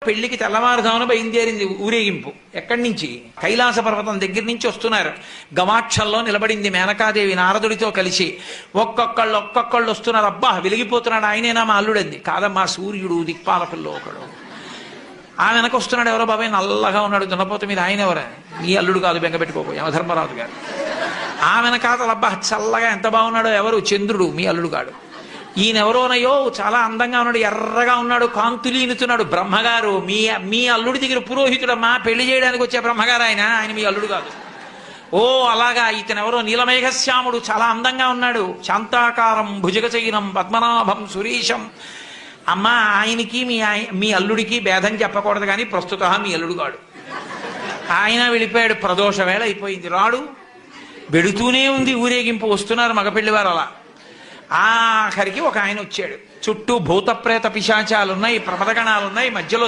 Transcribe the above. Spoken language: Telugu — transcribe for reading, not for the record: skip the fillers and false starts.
పెళ్లికి తెల్లవారుజామున బయలుదేరింది ఊరేగింపు. ఎక్కడి నుంచి? కైలాస పర్వతం దగ్గర నుంచి వస్తున్నారు. గవాక్షంలో నిలబడింది మేనకాదేవి నారదుడితో కలిసి. ఒక్కొక్కళ్ళు వస్తున్నారు. అబ్బా వెలిగిపోతున్నాడు, ఆయనేనా మా అల్లుడంది. కాదమ్మా, సూర్యుడు దిక్పాలకుల్లో ఒకడు. ఆ వెనక వస్తున్నాడు. ఎవరో బాబాయ్ నల్లగా ఉన్నాడు దున్నపోత మీద, ఆయన ఎవరా? నీ అల్లుడు కాదు, బెంగపెట్టుకోకు, యమధర్మరాజు గారు. ఆ వెనకాతలు అబ్బా చల్లగా ఎంత బాగున్నాడో, ఎవరు? చంద్రుడు, మీ అల్లుడు కాడు. ఈయనెవరోనయ్యో చాలా అందంగా ఉన్నాడు, ఎర్రగా ఉన్నాడు, కాంతులీనుతున్నాడు, బ్రహ్మగారు. మీ అల్లుడి దగ్గర పురోహితుడమ్మా, పెళ్లి చేయడానికి వచ్చే బ్రహ్మగారు ఆయన మీ అల్లుడు కాదు. ఓ అలాగా, ఇతనెవరో నీలమేఘశ్యాముడు, చాలా అందంగా ఉన్నాడు, శాంతాకారం భుజగచైనం పద్మనాభం సురీశం. అమ్మా ఆయనకి మీ అల్లుడికి భేదం చెప్పకూడదు, కానీ ప్రస్తుత మీ అల్లుడు కాడు. ఆయన వెళ్ళిపోయాడు. ప్రదోష వేళ అయిపోయింది, రాడు. వెడుతూనే ఉంది ఊరేగింపు. వస్తున్నారు మగపెళ్లివారు. అలా ఆఖరికి ఒక ఆయన వచ్చాడు. చుట్టూ భూత ప్రేత పిశాచాలున్నాయి, ప్రమదగణాలున్నాయి, మధ్యలో